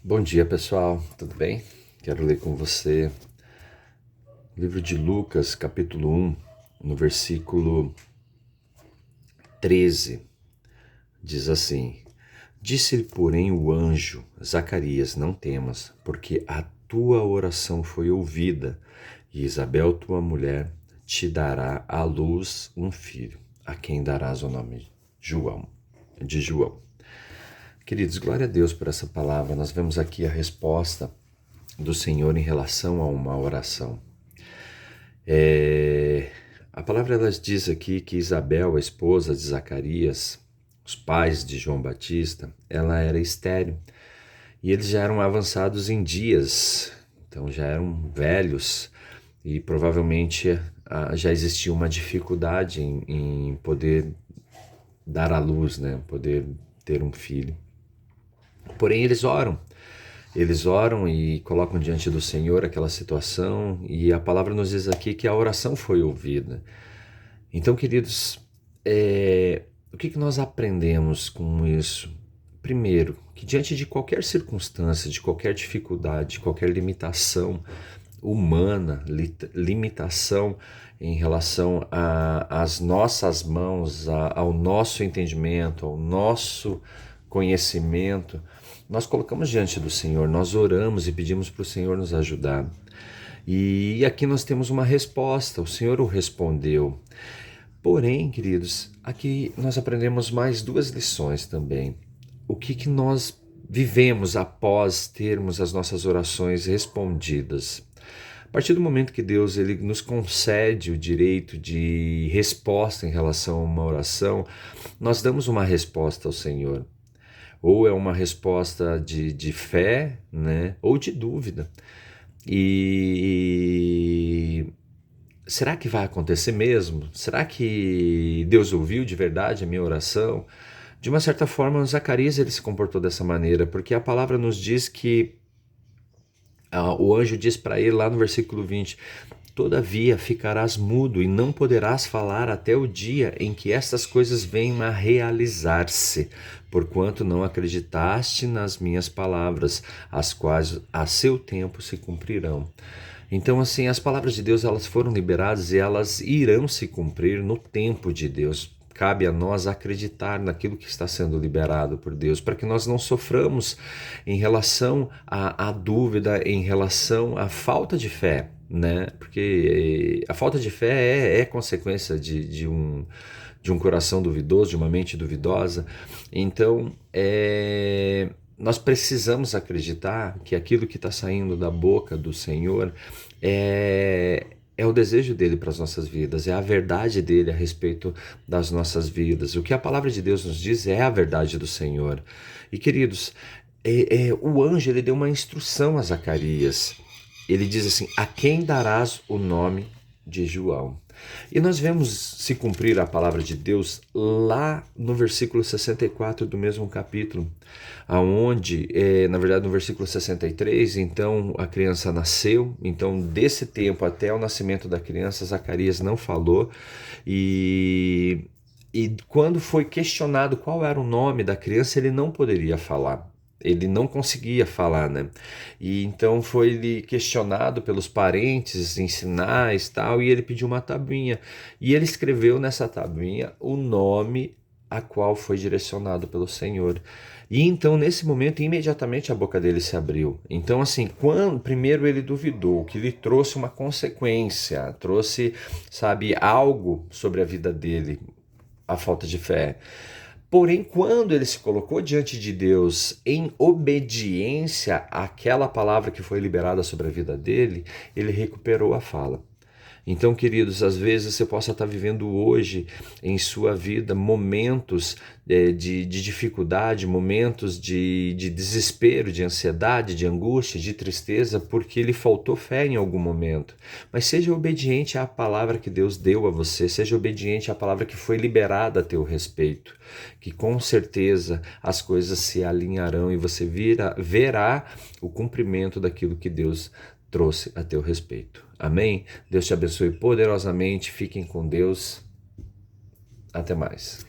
Bom dia, pessoal, tudo bem? Quero ler com você o livro de Lucas, capítulo 1, no versículo 13. Diz assim: Disse-lhe, porém, o anjo: Zacarias, não temas, porque a tua oração foi ouvida, e Isabel, tua mulher, te dará à luz um filho, a quem darás o nome de João. Queridos, glória a Deus por essa palavra. Nós vemos aqui a resposta do Senhor em relação a uma oração. A palavra ela diz aqui que Isabel, a esposa de Zacarias, os pais de João Batista, ela era estéril e eles já eram avançados em dias, então já eram velhos e provavelmente já existia uma dificuldade em poder dar à luz, né? Poder ter um filho. Porém, eles oram e colocam diante do Senhor aquela situação, e a palavra nos diz aqui que a oração foi ouvida. Então, queridos, o que nós aprendemos com isso? Primeiro, que diante de qualquer circunstância, de qualquer dificuldade, de qualquer limitação humana, limitação em relação às nossas mãos, ao nosso entendimento, ao nosso conhecimento, nós colocamos diante do Senhor, nós oramos e pedimos para o Senhor nos ajudar. E aqui nós temos uma resposta, o Senhor o respondeu. Porém, queridos, aqui nós aprendemos mais duas lições também. O que nós vivemos após termos as nossas orações respondidas? A partir do momento que Deus ele nos concede o direito de resposta em relação a uma oração, nós damos uma resposta ao Senhor. Ou é uma resposta de fé, né? Ou de dúvida. E será que vai acontecer mesmo? Será que Deus ouviu de verdade a minha oração? De uma certa forma, Zacarias ele se comportou dessa maneira, porque a palavra nos diz que o anjo diz para ele lá no versículo 20: Todavia ficarás mudo e não poderás falar até o dia em que estas coisas venham a realizar-se, porquanto não acreditaste nas minhas palavras, as quais a seu tempo se cumprirão. Então, assim, as palavras de Deus elas foram liberadas e elas irão se cumprir no tempo de Deus. Cabe a nós acreditar naquilo que está sendo liberado por Deus, para que nós não soframos em relação à dúvida, em relação à falta de fé, né? Porque a falta de fé é consequência de um coração duvidoso, de uma mente duvidosa. Então, nós precisamos acreditar que aquilo que está saindo da boca do Senhor é o desejo dele para as nossas vidas, é a verdade dele a respeito das nossas vidas. O que a palavra de Deus nos diz é a verdade do Senhor. E queridos, o anjo ele deu uma instrução a Zacarias. Ele diz assim: a quem darás o nome de João? E nós vemos se cumprir a palavra de Deus lá no versículo 64 do mesmo capítulo, aonde, na verdade no versículo 63, então a criança nasceu, então desse tempo até o nascimento da criança, Zacarias não falou, e quando foi questionado qual era o nome da criança, ele não poderia falar. Ele não conseguia falar, né? E então foi questionado pelos parentes em sinais tal, e ele pediu uma tabuinha. E ele escreveu nessa tabuinha o nome a qual foi direcionado pelo Senhor. E então, nesse momento, imediatamente a boca dele se abriu. Então, assim, quando primeiro ele duvidou, que lhe trouxe uma consequência, trouxe, sabe, algo sobre a vida dele, a falta de fé. Porém, quando ele se colocou diante de Deus em obediência àquela palavra que foi liberada sobre a vida dele, ele recuperou a fala. Então, queridos, às vezes você possa estar vivendo hoje em sua vida momentos de dificuldade, momentos de desespero, de ansiedade, de angústia, de tristeza, porque lhe faltou fé em algum momento. Mas seja obediente à palavra que Deus deu a você, seja obediente à palavra que foi liberada a teu respeito, que com certeza as coisas se alinharão e você verá o cumprimento daquilo que Deus trouxe a teu respeito. Amém? Deus te abençoe poderosamente. Fiquem com Deus. Até mais.